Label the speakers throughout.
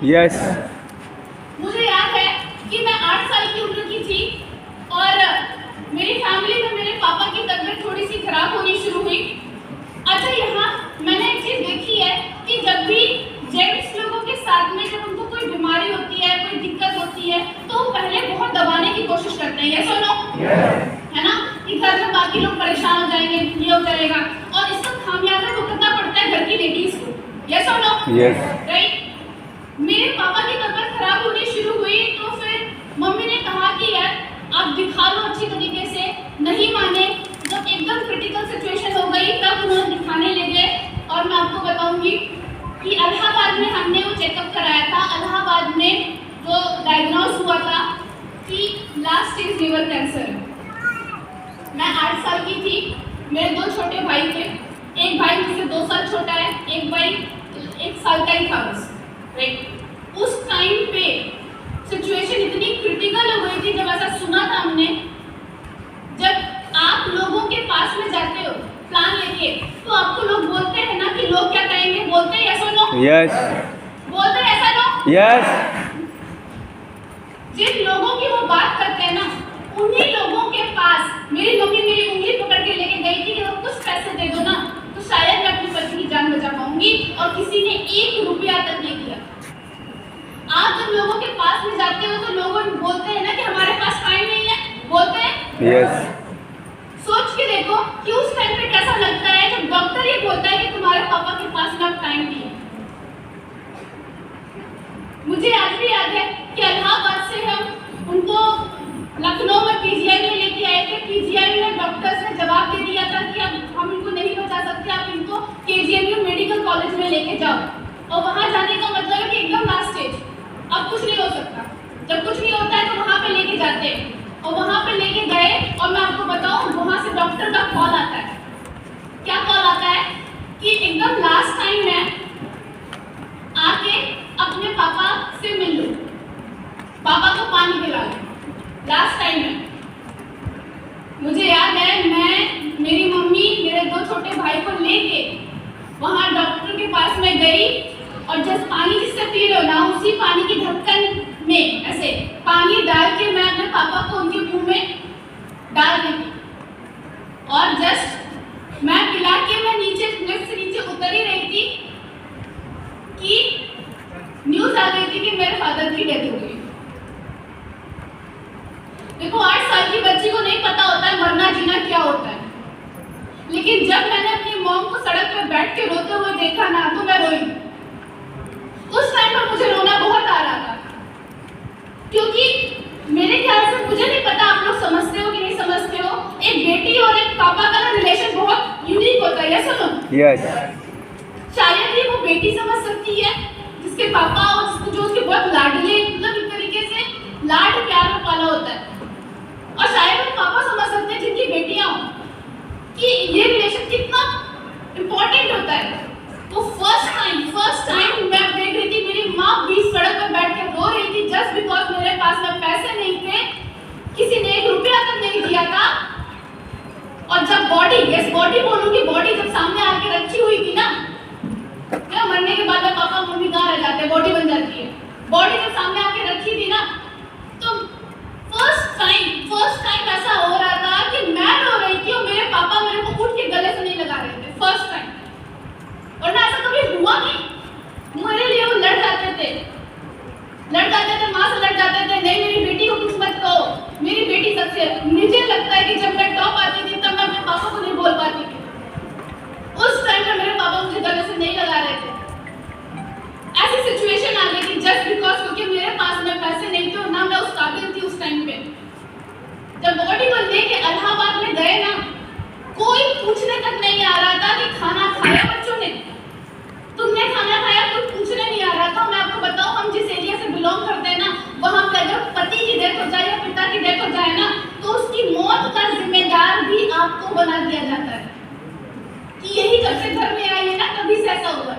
Speaker 1: Yes.
Speaker 2: मुझे याद है कि मैं 8 साल की उम्र की थी और मेरी फैमिली में मेरे पापा की तबीयत थोड़ी सी खराब होनी शुरू हुई। अच्छा, यहाँ मैंने एक चीज़ देखी है कि जब भी जेंट्स लोगों के साथ में जब उनको कोई बीमारी होती है, कोई दिक्कत होती है, तो वो पहले बहुत दबाने की कोशिश करते हैं, यस और नो? है ना, कि घर में बाकी लोग परेशान हो जाएंगे, ये हो जाएगा, और इसका खामियाजा भुगतना पड़ता है घर की लेडीज को, यस और नो?
Speaker 1: यस।
Speaker 2: राइट। मेरे पापा की तबीयत खराब होनी शुरू हुई तो फिर मम्मी ने कहा कि यार आप दिखा लो अच्छी तरीके से, नहीं माने। जब एकदम क्रिटिकल सिचुएशन हो गई तब उन्होंने दिखाने ले गए और मैं आपको बताऊंगी कि इलाहाबाद में हमने वो चेकअप कराया था। इलाहाबाद में जो डायग्नोस हुआ था कि लास्ट स्टेज लिवर कैंसर। मैं 8 साल की थी, मेरे 2 छोटे भाई थे, एक भाई मुझसे 2 साल छोटा है, एक भाई 1 साल का ही था बस। राइट। उस टाइम पे सिचुएशन इतनी क्रिटिकल हो गई थी जब ऐसा सुना था हमने। जब आप लोगों के पास में जाते हो प्लान लेके तो आपको लोग बोलते हैं ना कि लोग क्या कहेंगे, बोलते हैं यस और नो?
Speaker 1: यस।
Speaker 2: बोलते हैं ऐसा नो?
Speaker 1: यस।
Speaker 2: जिन लोगों की वो बात करते हैं ना, उन्हीं लोगों के पास मेरी मम्मी मेरी उंगली पकड़ के लेके गई थी कि वो कुछ पैसे दे दो ना तो शायद मैं अपनी पति की जान बचा पाऊंगी, और किसी ने 1 रुपया तक नहीं दिया। आप जब लोगों के पास में जाते हो तो लोग बोलते हैं ना कि हमारे पास टाइम नहीं है, बोलते हैं।
Speaker 1: यस।
Speaker 2: सोच के देखो कि उस टाइम पे कैसा लगता है जब डॉक्टर ये बोलता है कि तुम्हारे पापा के पास में अब टाइम नहीं है। मुझे आज भी याद है कि इलाहाबाद से हम उनको लखनऊ में पीजीआई में लेके आए थे। पीजीआई में डॉक्टर्स ने जवाब दे दिया था कि अब हम इनको नहीं बचा सकते, आप इनको केजीएमयू मेडिकल कॉलेज में लेके जाओ। और वहां जाने का मतलब है कि एकदम लास्ट स्टेज, अब कुछ नहीं हो सकता। जब कुछ नहीं होता है तो वहां पे लेके जाते हैं, और वहां पे लेके गए और मैं आपको बताऊं वहां से डॉक्टर का कॉल आता है। क्या कॉल आता है कि एकदम लास्ट टाइम है, आके अपने पापा से मिल लो, पापा को पानी पिला लो, लास्ट टाइम है। मुझे याद है मैं मेरी मम्मी मेरे 2 छोटे भाई को लेके वहां डॉक्टर के पास में गई, और जब पानी जिससे पी रहे हो ना उसी पानी की ढक्कन में ऐसे पानी डाल के मैं अपने पापा को उनके मुंह में डाल दी थी, और जस्ट मैं पिला के मैं नीचे लिफ्ट से नीचे उतर ही रही थी कि न्यूज आ गई थी कि मेरे फादर की डेथ हो गई। देखो 8 साल की बच्ची को नहीं पता होता है मरना जीना क्या होता है, लेकिन जब मैंने अपनी मॉम को सड़क पे बैठ के रोते हुए देखा ना तो मैं रोई। उस टाइम पर मुझे रोना बहुत आ रहा था, क्योंकि मेरे ख्याल से, मुझे नहीं पता आप लोग समझते हो कि नहीं समझते हो, एक बेटी और एक पापा का ना रिलेशन बहुत यूनिक होता है, यस सुनो?
Speaker 1: यस।
Speaker 2: शायद ही वो बेटी समझ सकती है जिसके पापा और जो उसके बहुत लाडले, मतलब एक तरीके से लाड प्यार में पाला होता है, और शायद वो पापा समझ सकते हैं जिनकी बेटियां हो कि ये रिलेशन कितना इम्पोर्टेंट होता है। तो फर्स्ट टाइम मैं देख रही थी मेरी माँ बीच सड़क पर बैठ के रो रही थी जस्ट बिकॉज मेरे पास में पैसे नहीं थे, किसी ने 1 रुपया तक नहीं दिया था। और जब बॉडी बोलूंगी, बॉडी जब सामने आके रखी हुई थी ना, क्या मरने के बाद पापा मम्मी कहाँ रह जाते हैं, बॉडी बन जाती है। बॉडी जब सामने आके रखी थी ना, तो फर्स्ट टाइम ऐसा हो रहा था कि मैं रो रही थी और मेरे पापा मेरे को उठ के गले से नहीं लगा रहे थे, फर्स्ट टाइम। और ना ऐसा कभी हुआ नहीं, मेरे लिए वो लड़ जाते थे, माँ से लड़ जाते थे, नहीं मेरी बेटी को कुछ मत कहो, मेरी बेटी सबसे। मुझे लगता है कि जब मैं टॉप आती थी तब मैं अपने पापा को नहीं बोल पाती थी। उस टाइम पर मेरे पापा मुझे गले से नहीं लगा रहे थे। ऐसी सिचुएशन आ गई थी जस्ट बिकॉज क्योंकि मेरे पास में पैसे नहीं थे और ना मैं उस काबिल थी उस टाइम पे। जब बॉडी को लेके इलाहाबाद में गए ना, कोई पूछने तक नहीं आ रहा था कि खाना खाया बच्चों ने, तुमने खाना खाया, कुछ पूछने नहीं आ रहा था। मैं आपको बताऊं, हम जिस एरिया से बिलोंग करते हैं ना, वहां पर अगर पति की डेथ हो जाए या पिता की डेथ हो जाए ना, तो उसकी मौत का जिम्मेदार भी आपको बना दिया जाता है कि यही जब से घर में आई है ना तभी से ऐसा हुआ।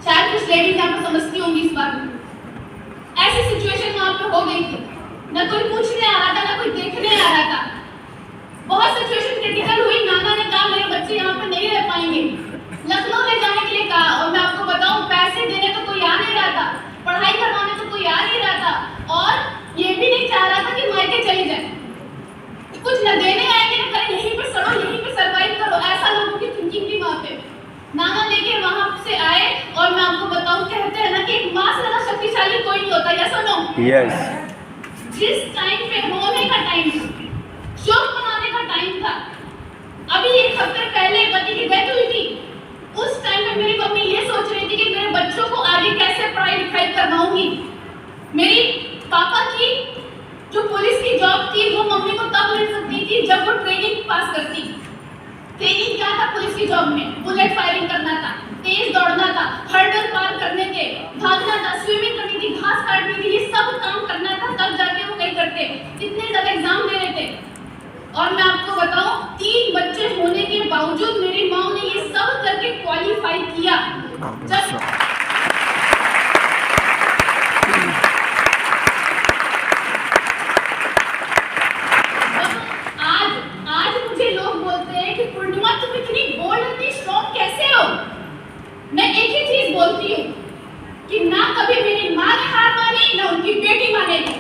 Speaker 2: शायद कुछ लेडीज यहाँ पर समझती होंगी इस बात को। ऐसी सिचुएशन वहां पर हो गई थी, ना कोई पूछने आ रहा था ना कोई देखने आ रहा था। बहुत सिचुएशन क्रिटिकल हुई, नाना ने कहा मेरे बच्चे यहाँ पे नहीं रह पाएंगे, लखनऊ ले जाने के लिए कहा। और मैं आपको बताऊं पैसे देने तो कोई आ नहीं रहा था, माँ से ज्यादा शक्तिशाली कोई नहीं होता, यस और नो?
Speaker 1: यस।
Speaker 2: जिस टाइम पे रोने का टाइम था, शोक मनाने का टाइम था, अभी एक हफ्ते पहले पति की डेथ हुई थी, उस टाइम पे मेरी मम्मी ये सोच रही थी कि मेरे बच्चों को आगे कैसे पढ़ाई लिखाई करवाऊंगी। मेरी पापा की जो पुलिस की जॉब थी वो मम्मी को तब मिल सकती थी जब वो ट्रेनिंग पास करती। ट्रेनिंग क्या था पुलिस की जॉब में? बुलेट फायरिंग करना था, तेज दौड़ना था, हर्डल पार करने थे, भागना था, स्विमिंग करनी थी, घास काटनी थी, ये सब काम करना था, तब जाके वो कहीं करते। इतने ज्यादा एग्जाम दे रहे थे और मैं आपको बताऊं 3 बच्चे होने के बावजूद मेरी माँ ने ये सब करके क्वालिफाई किया। जब आज मुझे लोग बोलते हैं कि पूर्णिमा तुम इतनी बोल्ड, इतनी स्ट्रॉन्ग कैसे हो? मैं एक ही चीज बोलती हूँ कि ना कभी मेरी माँ ने हार मानी, ना उनकी बेटी मानेगी।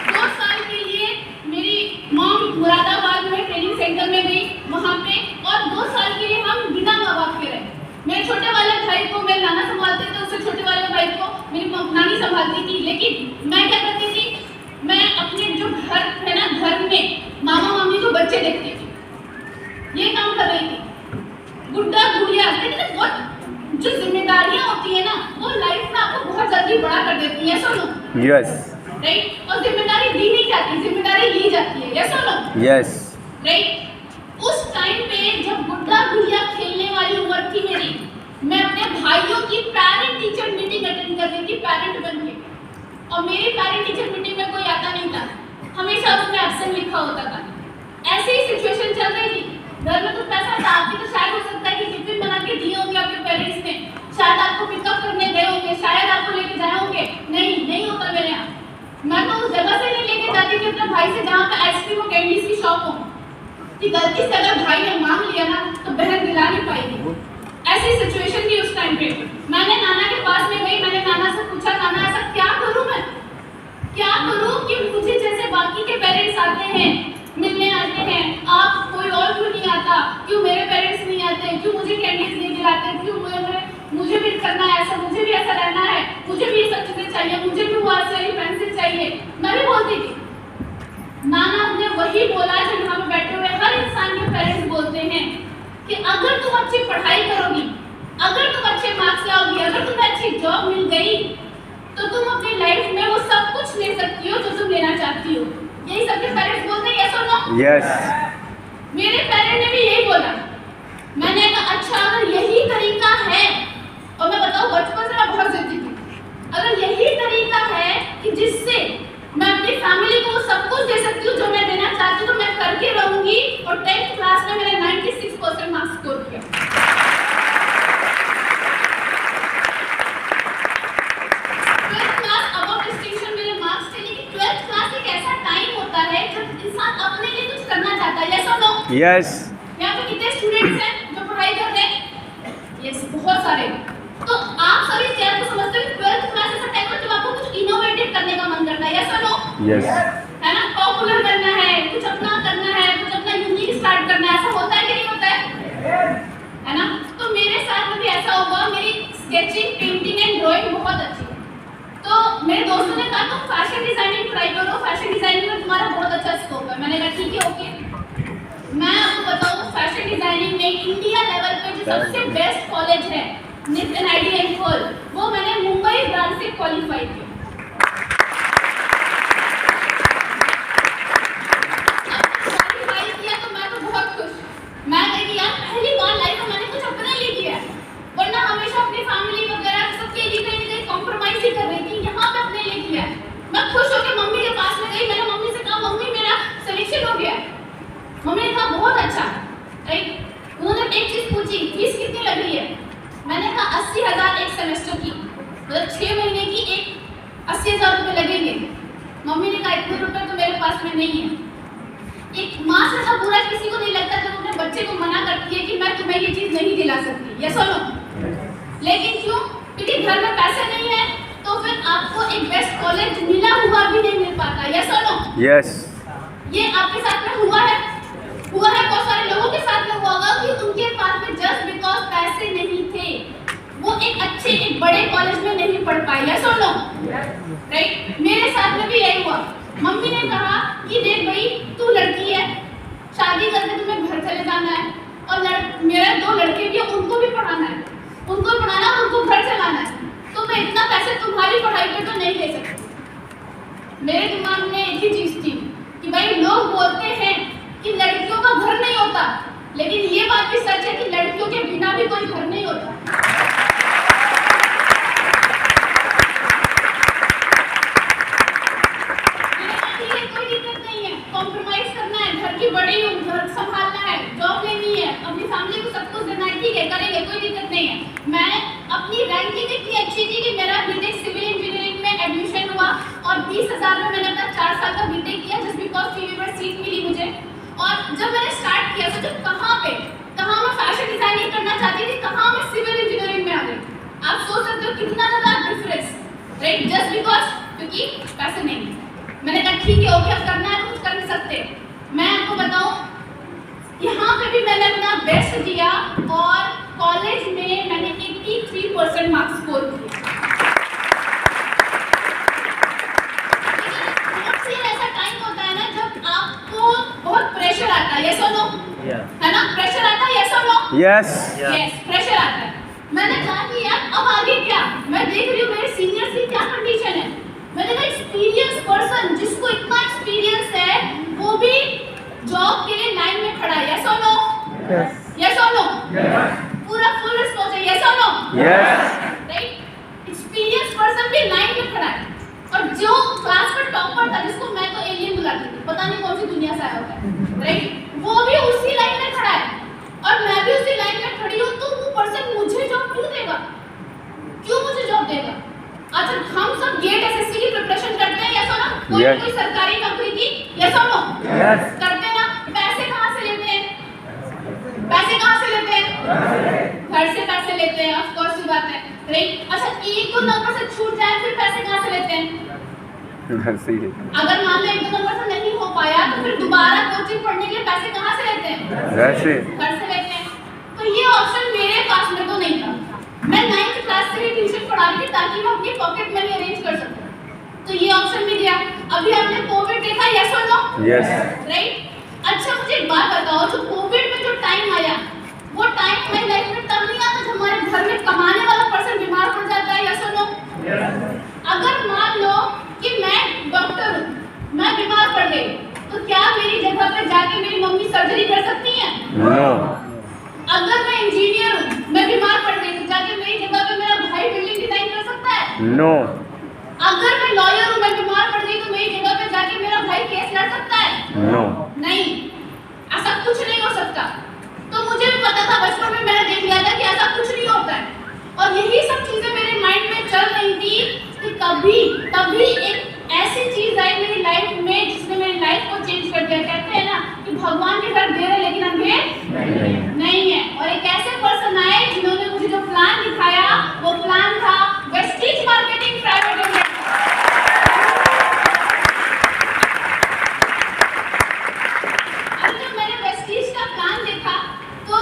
Speaker 2: 2 साल के लिए मेरी मॉम मुरादाबाद में ट्रेनिंग सेंटर में गई वहाँ पे, और 2 साल के लिए हम बिना माँ बाप के रहे। मेरे छोटे वाले भाई को मेरे नाना संभालते थे, उससे छोटे वाले भाई को मेरी नानी संभालती थी। लेकिन मैं क्या करती थी, मैं अपने जो घर है ना, घर में मामा मामी को बच्चे देखती थी, ये काम कर रही थी। गुड्डा गुड़िया, लेकिन बहुत जो जिम्मेदारियां होती है ना, वो लाइफ में आपको बहुत जल्दी बड़ा कर देती है, सुनो।
Speaker 1: यस।
Speaker 2: राइट? और जिम्मेदारी दी नहीं जाती, जिम्मेदारी ली जाती है, यस और नो?
Speaker 1: यस।
Speaker 2: राइट? उस टाइम पे जब गुड्डा गुड़िया खेलने वाली उम्र थी मेरी, मैं अपने भाइयों की पेरेंट टीचर मीटिंग अटेंड कर रही थी पेरेंट बन के, और मेरी पेरेंट टीचर मीटिंग में कोई आता नहीं था, हमेशा उसमें एब्सेंट लिखा होता था। ऐसे ही सिचुएशन चल रही थी। घर में कुछ पैसा था आपकी, तो शायद हो सकता है कि टिफिन बना के दिए होंगे आपके पेरेंट्स ने, शायद आपको पिकअप करने गए होंगे, शायद आपको लेके जाए होंगे। नहीं होता मेरे यहाँ। मैं तो उस जगह से नहीं लेके जाती थी अपने भाई से जहाँ पे आइसक्रीम और कैंडीज की शॉप हो, कि गलती से अगर भाई ने मांग लिया ना तो बहन दिला नहीं पाएगी। ऐसी सिचुएशन थी उस टाइम पे। मैंने नाना के पास में गई, मैंने नाना से पूछा, नाना ऐसा क्या करूं मैं, क्या करूं कि मुझे जैसे बाकी के पेरेंट्स आते हैं, मिलने आते हैं, आप कोई और क्यों नहीं आता, क्यों मेरे पेरेंट्स नहीं आते, क्यों मुझे कैंडीज नहीं दिलाते, क्यों मुझे भी करना है ऐसा, मुझे भी ऐसा रहना है, मुझे भी ये सब चीजें चाहिए, मुझे भी वो चाहिए, पेंसिल चाहिए। मैं भी बोलती थी। नाना ने वही बोला जो यहाँ पे बैठे हुए हर इंसान के पेरेंट्स बोलते हैं कि अगर तुम अच्छी पढ़ाई करोगी, अगर तुम अच्छे मार्क्स लाओगी, अगर तुम्हें अच्छी जॉब मिल गई, तो तुम अपनी लाइफ में वो सब कुछ ले सकती हो जो तुम लेना चाहती हो। यही सबके पेरेंट्स बोलते हैं, यस और नो?
Speaker 1: यस।
Speaker 2: मेरे पेरेंट ने भी यही बोला। मैंने कहा अच्छा अगर यही तरीका है, और मैं बताऊं बचपन से मैं बहुत जिद्दी थी, अगर यही तरीका है कि जिससे मैं अपनी फैमिली को सब कुछ दे सकती हूँ जो मैं देना चाहती हूँ, तो मैं करके रहूंगी। और 10th क्लास में मैंने 96% मार्क्स स्कोर किया। 12th क्लास अबव डिस्टिंक्शन मेरे मार्क्स थे, लेकिन 12th क्लास एक ऐसा टाइम होता है जब इंसान अपने लिए कुछ करना चाहता है, यस और नो?
Speaker 1: यस।
Speaker 2: यहाँ पे कितने स्टूडेंट्स हैं जो पढ़ाई कर रहे हैं? यस, बहुत सारे। तो आप सभी चैन को समझते हो कि 12th क्लास ऐसा टाइम है जब आपको कुछ इनोवेटिव करने का मन करता है, यस और नो?
Speaker 1: यस।
Speaker 2: है ना, पॉपुलर बनना है, कुछ अपना करना है, कुछ अपना यूनिक स्टार्ट करना है, ऐसा होता है कि नहीं होता है? है ना? तो मेरे साथ में भी ऐसा हुआ। मेरी स्केचिंग, पेंटिंग एंड ड्राइंग बहुत अच्छी है। तो मेरे दोस्तों ने कहा तुम फैशन डिजाइनिंग ट्राई करो, फैशन डिजाइनिंग में तुम्हारा बहुत अच्छा स्कोप है। मैंने कहा ठीक है, ओके। मैं आपको बताऊं फैशन डिजाइनिंग में इंडिया लेवल पे जो सबसे बेस्ट कॉलेज है नितिन आईडी एंड कोल, वो मैंने मुंबई ब्रांच से क्वालिफाई किया। क्वालिफाई किया तो मैं तो बहुत खुश। मैं कही यार पहली बार लाइफ में मैंने कुछ अपने लिए किया, वरना हमेशा अपनी फैमिली वगैरह सबके लिए कहीं ना कहीं कॉम्प्रोमाइज ही कर रही थी। यहाँ पे अपने लिए किया। मैं खुश होकर मम्मी के पास में गई, मैंने मम्मी से कहा मम्मी मेरा सिलेक्शन हो गया। मम्मी ने कहा बहुत अच्छा, राइट? उन्होंने एक चीज पूछी, फीस कितनी लग रही है? मैंने कहा 80,000 एक सेमेस्टर की, मतलब 6 महीने की एक 80,000 रुपये लगेंगे। मम्मी ने कहा इतने रुपए तो मेरे पास में नहीं है। एक माँ से सब बुरा किसी को नहीं लगता जब अपने बच्चे को मना करती है कि मैं तुम्हें ये चीज नहीं दिला सकती, यस और नो? लेकिन क्यों? क्योंकि घर में पैसे नहीं है, तो फिर आपको एक बेस्ट कॉलेज मिला हुआ भी नहीं मिल पाता, यस और नो?
Speaker 1: यस।
Speaker 2: ये आपके साथ में हुआ है बहुत सारे लोगों के साथ में हुआ होगा कि कॉलेज में नहीं पढ़ पाई है, सुन लो, राइट। मेरे साथ में भी यही हुआ। मम्मी ने कहा कि देख भाई तू लड़की है, शादी करके तुम्हें घर चले जाना है, और मेरे 2 लड़के भी हैं, उनको भी पढ़ाना है, उनको पढ़ाना, उनको घर चलाना है, तो मैं इतना पैसे तुम्हारी पढ़ाई पे तो नहीं दे सकती। मेरे दिमाग में एक ही चीज थी कि भाई लोग बोलते हैं कि लड़कियों का घर नहीं होता, लेकिन ये बात भी सच है कि लड़कियों के बिना भी कोई घर नहीं होता। कोई दिक्कत नहीं है, कॉम्प्रोमाइज करना है, घर की बड़ी हूँ, घर संभालना है, जॉब लेनी है, अपनी फैमिली को सब कुछ देना है, ठीक है करेंगे, कोई दिक्कत नहीं है। मैं अपनी रैंकिंग इतनी अच्छी थी कि मेरा बीटेक सिविल इंजीनियरिंग में एडमिशन हुआ, और 30,000 में मैंने अपना 4 साल का बीटेक किया, जस्ट बिकॉज टीवी पर सीट मिली मुझे। और जब मैंने स्टार्ट किया तो जब कहाँ मैं फैशन डिजाइनिंग करना चाहती थी, कहाँ मैं सिविल इंजीनियरिंग में आ गई। आप सोच सकते हो कितना ज़्यादा डिफरेंस, राइट, जस्ट बिकॉज क्योंकि पैसे नहीं। मैंने कहा ठीक है ओके, अब करना है तो कुछ कर नहीं सकते। मैं आपको बताऊं, यहाँ पे भी मैंने अपना बेस्ट दिया और कॉलेज में मैंने 83% मार्क्स स्कोर किए। ऐसा टाइम होता है ना जब आपको बहुत प्रेशर आता है, यस और नो, है ना, प्रेशर आता है, यस और नो,
Speaker 1: यस
Speaker 2: प्रेशर आता है। मैंने कहा कि यार अब आगे क्या, मैं देख रही हूँ मेरे सीनियर्स की क्या कंडीशन है। मैंने कहा एक्सपीरियंस पर्सन जिसको इतना एक्सपीरियंस है वो भी जॉब के लिए लाइन में खड़ा है, यस और नो, यस और नो, पूरा फुल रिस्पॉन्स है, यस और नो, राइट। एक्सपीरियंस पर्सन भी लाइन में खड़ा है, और जो क्लास में टॉपर था जिसको मैं तो एलियन बुलाती थी, पता नहीं कौन सी दुनिया से आया होता है, राइट, वो भी उसी लाइन में खड़ा है और मैं भी उसी लाइन में खड़ी हूँ। तो वो पर्सन मुझे जॉब क्यों देगा, क्यों मुझे जॉब देगा? अच्छा हम सब गेट एसएससी की प्रिपरेशन करते हैं, यस और नो, कोई सरकारी नौकरी की, यस और नो, करते हैं ना। पैसे कहाँ से लेते हैं, पैसे कहाँ से लेते हैं, घर से पैसे लेते हैं, ऑफ कोर्स की बात है, राइट। अच्छा एक दो नंबर से छूट जाए फिर पैसे कहाँ से लेते हैं, अगर मान लो 1-2 नंबर से नहीं हो पाया तो फिर दोबारा कोचिंग पढ़ने के लिए पैसे कहाँ से लेते हैं, घर से लेते हैं। तो ये ऑप्शन मेरे पास में तो नहीं था। मैं 9th क्लास से ही ट्यूशन पढ़ा रही थी ताकि मैं अपनी पॉकेट मनी अरेंज कर सकूं, तो ये ऑप्शन भी दिया। अभी आपने कोविड देखा, यस और नो,
Speaker 1: यस,
Speaker 2: राइट। अच्छा मुझे एक बात बताओ, जो कोविड में जो टाइम आया वो टाइम हमारी लाइफ में तब नहीं आता जब हमारे घर में कमाने वाला पर्सन बीमार पड़ जाता है, यस और नो। अगर मान लो कि मैं डॉक्टर हूँ, मैं बीमार पड़ गई, तो क्या मेरी जगह पे जाके मेरी मम्मी सर्जरी कर सकती है?
Speaker 1: नो।
Speaker 2: अगर मैं इंजीनियर हूँ, मैं बीमार पड़ गई, तो जाके मेरी जगह पे मेरा भाई बिल्डिंग डिजाइन कर सकता है?
Speaker 1: नो।
Speaker 2: अगर मैं लॉयर हूँ, मैं बीमार पड़ गई, तो मेरी जगह पे जाके मेरा भाई केस लड़ सकता है?
Speaker 1: नो।
Speaker 2: नहीं, ऐसा कुछ नहीं हो सकता। तो मुझे भी पता था, बचपन में मैंने देख लिया था कि ऐसा कुछ नहीं होता है, और यही सब चीजें मेरे माइंड में चल रही थी कि तभी एक ऐसी चीज आई मेरी लाइफ में जिसने मेरी लाइफ को चेंज कर दिया। कहते हैं ना कि भगवान के घर देर है लेकिन अंधेर नहीं है, और एक ऐसे पर्सन आए जिन्होंने मुझे जो प्लान दिखाया वो प्लान था वेस्टीज मार्केटिंग प्राइवेट लिमिटेड। जब मैंने वेस्टीज का प्लान देखा तो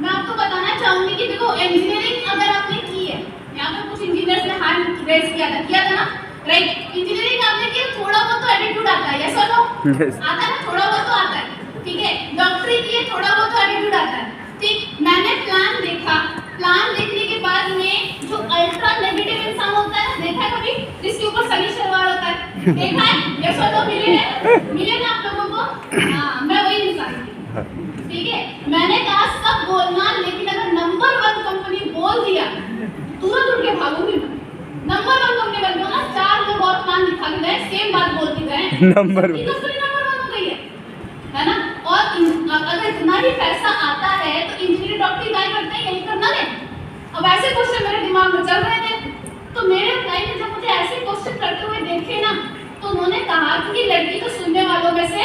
Speaker 2: मैं आपको बताना चाहूंगी कि देखो इंजीनियरिंग अगर आपने की है, यहाँ पे कुछ इंजीनियर्स ने हैंड रेज किया था ना, राइट। इंजीनियरिंग आपने किया, थोड़ा बहुत तो एटीट्यूड आता है, यस और नो, आता है ना, थोड़ा बहुत तो आता है, ठीक है। डॉक्टरी की थोड़ा बहुत तो एटीट्यूड आता है, ठीक। मैंने प्लान देखा, प्लान देखने के बाद में जो अल्ट्रा नेगेटिव इंसान होता है, देखा है कभी, जिसके ऊपर सनी शलवार होता है, देखा है, यस और नो, मिले ना आप लोगों को? हाँ, मैं वही इंसान थी, ठीक है। मैंने कहा सब बोलना, लेकिन अगर नंबर 1 कंपनी बोल दिया तुरंत उठ के भागूंगी मैं। नंबर 1 कंपनी बन गया ना, 4 लोग और प्लान दिखा के गए, सेम बात बोलती गए,
Speaker 1: नंबर 1
Speaker 2: हो गई है ना। और अगर इतना ही पैसा आता है तो इंजीनियर डॉक्टरी काय करते हैं, यही करना है। अब ऐसे क्वेश्चन मेरे दिमाग में चल रहे थे, तो मेरे भाई ने जब मुझे ऐसे क्वेश्चन करते हुए देखे ना, तो उन्होंने कहा कि लड़की तो सुनने वालों में से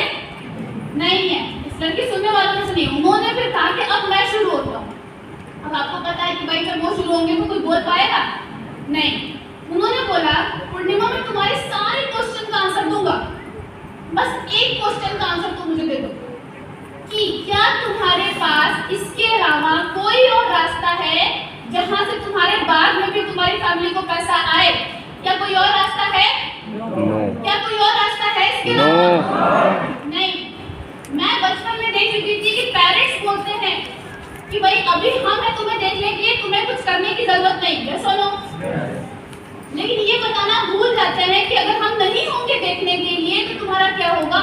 Speaker 2: नहीं है, इस लड़की सुनने वालों में से नहीं। उन्होंने फिर कहा कि अब मैं शुरू होता हूँ। अब आपको पता है कि भाई जब वो शुरू होंगे तो कोई बोल पाएगा नहीं। उन्होंने बोला पूर्णिमा मैं तुम्हारे सारे क्वेश्चन का आंसर दूंगा, बस एक क्वेश्चन का आंसर तुम मुझे दे दो कि क्या तुम्हारे पास इसके अलावा कोई और रास्ता है जहाँ से तुम्हारे बाद में भी तुम्हारी फैमिली को पैसा आए? क्या कोई और रास्ता है? क्या कोई और रास्ता है इसके अलावा? नहीं। मैं बचपन में देख चुकी थी कि पेरेंट्स बोलते हैं कि भाई अभी हम हैं तुम्हें देखने के लिए, तुम्हें कुछ करने की जरूरत नहीं है, सुनो। लेकिन ये बताना भूल जाते हैं कि अगर हम नहीं होंगे देखने के लिए तो तुम्हारा क्या होगा।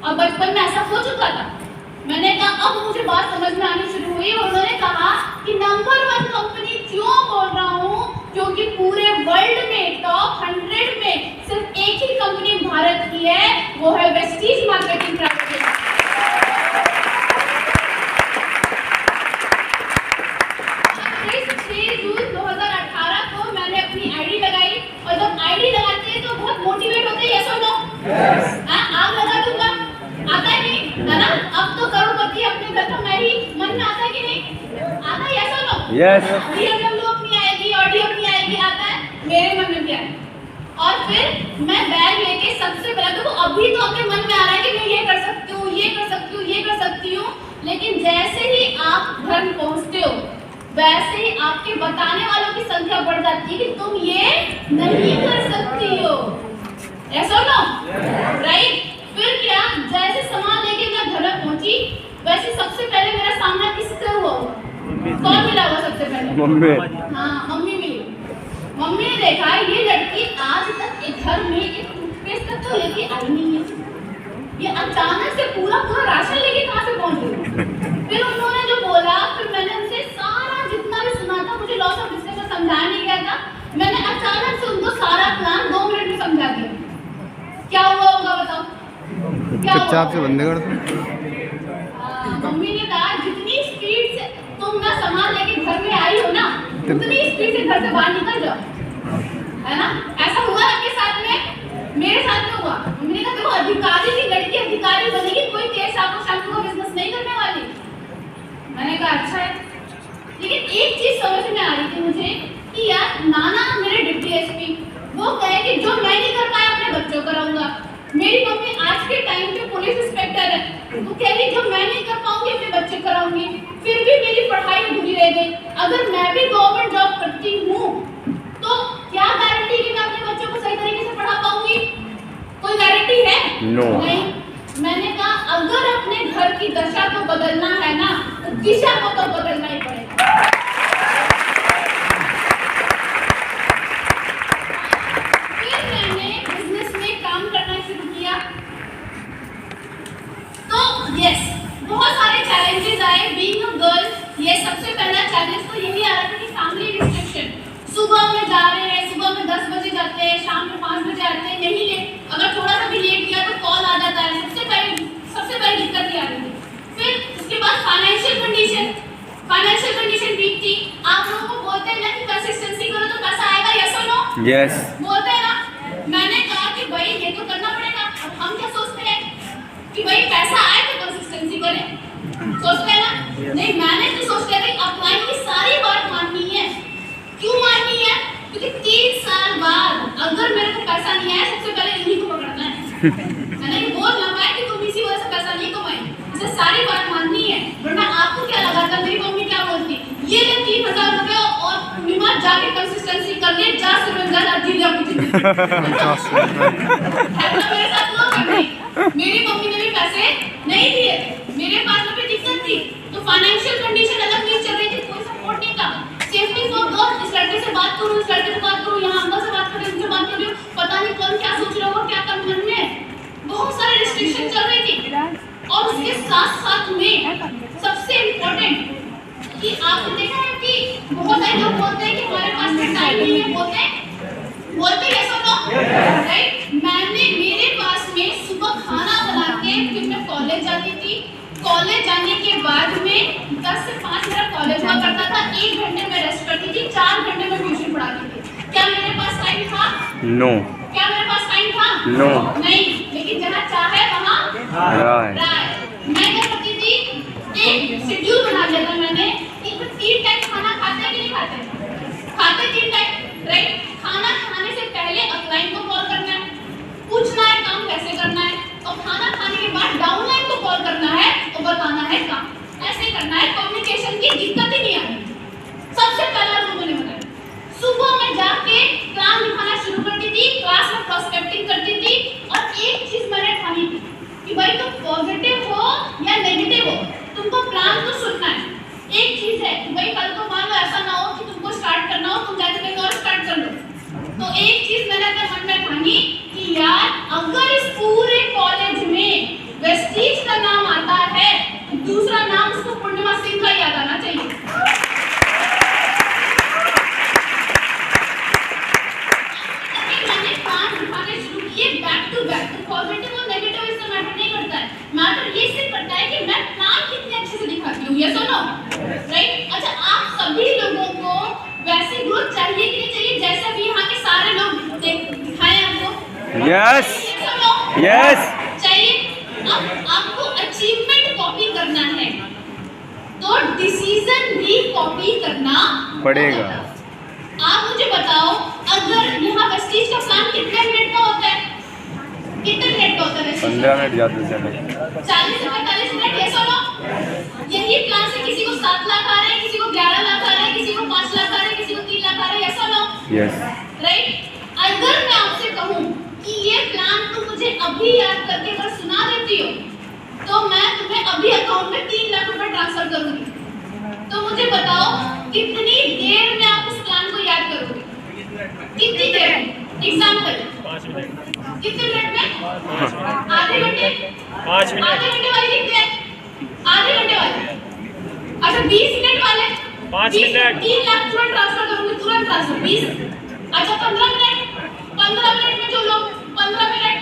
Speaker 2: और बचपन में ऐसा हो चुका था। मैंने कहा अब मुझे बात समझ में आनी शुरू हुई। उन्होंने कहा कि नंबर 1 कंपनी क्यों बोल रहा हूँ, क्योंकि पूरे वर्ल्ड में टॉप 100 में सिर्फ एक ही कंपनी भारत की है, वो है वेस्टीज मार्केटिंग प्राइवेट लिमिटेड। 6 जून 2018 को मैंने अपनी आईडी लगाई, और जब आईडी लगाते हैं तो बहुत मोटिवेट होते हैं, यस और नो? आग लगा दूंगा, आता है नहीं, है ना? अब तो करोड़पति अपने घर का मैं ही, मन में आता है कि नहीं आता है, यस और नो? यस। BMW अपनी आएगी, ऑडी अपनी आएगी, आता है मेरे मन में क्या है। और फिर मैं बैग लेके सबसे पहले, देखो अभी तो अपने मन में आ रहा है कि मैं ये कर सकती हूँ, ये कर सकती हूँ, ये कर सकती हूँ, लेकिन जैसे ही आप घर पहुँचते हो वैसे ही आपके बताने वालों की संख्या बढ़ जाती है कि तुम ये नहीं कर सकती हो, यस और नो? राइट। फिर क्या, जैसे सामान लेके मैं घर में पहुंची वैसे सबसे पहले मेरा सामना किससे हुआ? कौन मिला हुआ सबसे पहले? मम्मी। हाँ, मम्मी मिली। मम्मी ने देखा ये लड़की आज तक एक घर में एक टूथपेस्ट तक तो लेके आई नहीं है, ये अचानक से पूरा राशन लेके कहाँ से पहुंच गई? फिर उन्होंने जो बोला, फिर मैंने उनसे सारा जितना भी सुना था, मुझे लॉस ऑफ डिस्टेंस में समझाया नहीं गया था, मैंने अचानक से उनको सारा प्लान 2 मिनट में समझा दिया। क्या हुआ होगा बताओ? चुपचाप से बंद कर दो। मम्मी ने कहा जितनी स्पीड से तुम ना सामान लेके घर में आई हो ना, उतनी स्पीड से घर से बाहर निकल जाओ, है ना? ऐसा हुआ आपके साथ में? मेरे साथ में हुआ। मम्मी ने कहा देखो अधिकारी की लड़की अधिकारी बनेगी, कोई तेज शाम को बिजनेस नहीं करने वाली। मैंने कहा अच्छा है, लेकिन एक चीज समझ में आ रही थी मुझे कि यार नाना मेरे डिप्टी एसपी वो कहे कि जो मैं नहीं कर पाया अपने बच्चों कराऊंगा। मेरी मम्मी आज के टाइम पे पुलिस इंस्पेक्टर है, तो कह रही जो मैं नहीं कर पाऊंगी अपने बच्चे कराऊंगी। फिर भी मेरी पढ़ाई अधूरी रह गई। अगर मैं भी गवर्नमेंट जॉब करती हूँ तो क्या गारंटी कि मैं अपने बच्चों को सही तरीके से पढ़ा पाऊंगी? कोई गारंटी है? नहीं। मैंने कहा अगर अपने घर की दशा को बदलना है ना, तो दिशा को तो बदलना ही पड़ेगा। फिर मैंने बिजनेस में काम करना शुरू किया। तो यस, बहुत सारे चैलेंजेस आए बीइंग अ गर्ल। ये सबसे पहला चैलेंज तो यही आ रहा था कि फैमिली रिस्ट्रिक्शन। सुबह में जा रहे हैं, सुबह में 10 बजे जाते हैं, शाम में 5 बजे आते हैं, नहीं लेट, अगर थोड़ा सा भी लेट किया तो कॉल आ जाता है। सबसे पहले दिक्कत ये आ रही थी। फिर उसके बाद फाइनेंशियल कंडीशन वीक थी। आप लोगों को बोलते हैं ना कि कंसिस्टेंसी करो तो पैसा आएगा, यस और नो? यस। बोलते हैं ना? मैंने कहा कि भाई ये तो करना पड़ेगा। अब हम क्या सोचते हैं कि भाई पैसा आए तो कंसिस्टेंसी करें, सोचते हैं ना? नहीं, मैंने तो सोच लिया था अपलाइन की सारी बात माननी है। क्यों माननी है? क्योंकि 3 साल बाद अगर मेरे को पैसा नहीं आया, सबसे पहले इन्हीं को पकड़ना है ना? ये बोल ना पाए कि तुम इसी वजह से पैसा नहीं कमाई, इसे सारी बात माननी है। वरना आपको क्या लगा था मेरी मम्मी क्या बोलती, ये ले 3000 रुपए और बीमार जाके कंसिस्टेंसी कर ले, जा सुरंजा जी ले अपनी जिंदगी। मेरे साथ हुआ कभी? मेरी मम्मी ने भी पैसे नहीं दिए, मेरे पास में भी दिक्कत थी, तो फाइनेंशियल कंडीशन अलग नहीं चल रही थी, कोई सपोर्ट नहीं था। सेफ्टी फॉर गर्ल, इस लड़के से बात करूं, इस लड़के से बात करूं, यहाँ अंकल से बात करूं, इनसे बात करूं, पता नहीं कौन क्या सोच रहा होगा, क्या कर मन में। बहुत सारे रिस्ट्रिक्शन चल रही थी। और उसके साथ में सबसे इम्पोर्टेंट कि आपने देखा है कि बहुत सारे लोग बोलते हैं कि हमारे पास में टाइम नहीं है, बोलते हैं ऐसा तो राइट। मेरे पास में सुबह खाना बना के फिर मैं कॉलेज जाती थी। कॉलेज जाने के बाद में 10 से 5 मेरा कॉलेज हुआ करता था, 1 घंटे में रेस्ट करती थी, 4 घंटे में ट्यूशन पढ़ाती थी। क्या मेरे पास टाइम था? नो। क्या मेरे पास टाइम था? नो। नहीं, लेकिन जहाँ चाहे वहाँ मैं क्या करती थी, एक शेड्यूल बना लिया था मैंने कि 3 टाइम खाना खाते हैं कि नहीं खाते 3 टाइम, राइट। खाना खाने से पहले अपलाइन को कॉल करना है, पूछना है काम कैसे करना है, और खाना खाने के बाद डाउनलाइन को कॉल करना है और बताना है काम ऐसे करना है। कम्युनिकेशन की दिक्कत ही नहीं आनी। सबसे प्रोस्पेक्टिंग करती थी और एक चीज मैंने ठानी थी कि भाई तुम पॉजिटिव हो या नेगेटिव हो, तुमको प्लान तो सुनना है। एक चीज है कि भाई कल को मान लो ऐसा ना हो कि तुमको स्टार्ट करना हो, तुम जाके कहीं और स्टार्ट कर लो। तो एक चीज मैंने अपने मन में ठानी कि यार अगर इस पूरे कॉलेज में वेस्टीज का नाम आता है तो दूसरा नाम उसको पूर्णिमा सिंह का याद आना चाहिए। मैंने प्लान उठाने शुरू किए बैक टू बैक। तो पॉजिटिव और नेगेटिव इससे मैटर नहीं करता है, मैटर ये सिर्फ करता है कि मैं प्लान कितने अच्छे से दिखाती हूँ। यस और नो? राइट? अच्छा, आप सभी लोगों को वैसी ग्रोथ चाहिए कि नहीं चाहिए जैसे अभी यहाँ के सारे लोग दिखाए आपको?
Speaker 1: यस यस
Speaker 2: चाहिए। अब आपको अचीवमेंट कॉपी करना है तो डिसीजन भी कॉपी करना
Speaker 1: पड़ेगा।
Speaker 2: आप मुझे बताओ, अगर यहाँ वेस्टीज का प्लान कितने मिनट का होता है? कितने मिनट का होता है?
Speaker 1: 15 मिनट ज़्यादा से ज़्यादा
Speaker 2: 40 से 45 मिनट। ये सुनो, यही प्लान से किसी को 7 लाख आ रहे हैं, किसी को 11 लाख आ रहे हैं, किसी को 5 लाख आ रहे हैं, किसी को 3 लाख आ रहे हैं। ऐसा नो?
Speaker 1: Yes
Speaker 2: right? अगर मैं आपसे कहूँ कि ये प्लान तुम मुझे अभी याद करके अगर सुना देती हो तो मैं तुम्हें अभी अकाउंट में 3 लाख रुपए ट्रांसफर करूंगी। तो मुझे बताओ कितनी देर में आप उस प्लान को याद करोगे? कितनी देर में? Example
Speaker 3: 5 minute.
Speaker 2: कितने मिनट में? आधे घंटे?
Speaker 3: 5 मिनट।
Speaker 2: आधे घंटे वाले कितने हैं? आधे घंटे वाले? अच्छा 20 मिनट वाले?
Speaker 3: 5 मिनट।
Speaker 2: 3 लाख तुरंत ट्रांसफर करूंगी, तुरंत ट्रांसफर। 20। अच्छा 15 मिनट? 15 मिनट में जो लोग 15 मिनट।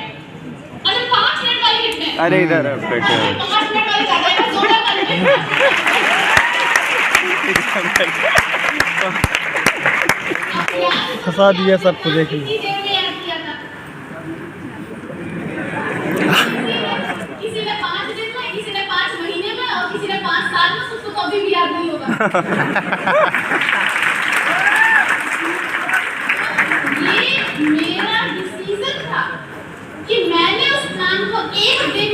Speaker 2: अच्छा 5 मिनट वाले कितने हैं?
Speaker 1: अरे इधर बैठे
Speaker 2: 5 मिनट वाले ज्यादा है, 16 वाले।
Speaker 4: फंसा दिया सबको, देखिए।
Speaker 2: कितनी देर में याद किया था? किसी ने 5 दिन में, किसी ने 5 महीने में और किसी ने 5 साल में। उसको तो अभी भी याद नहीं होगा। ये मेरा डिसीजन था कि मैंने उस प्लान को एक दिन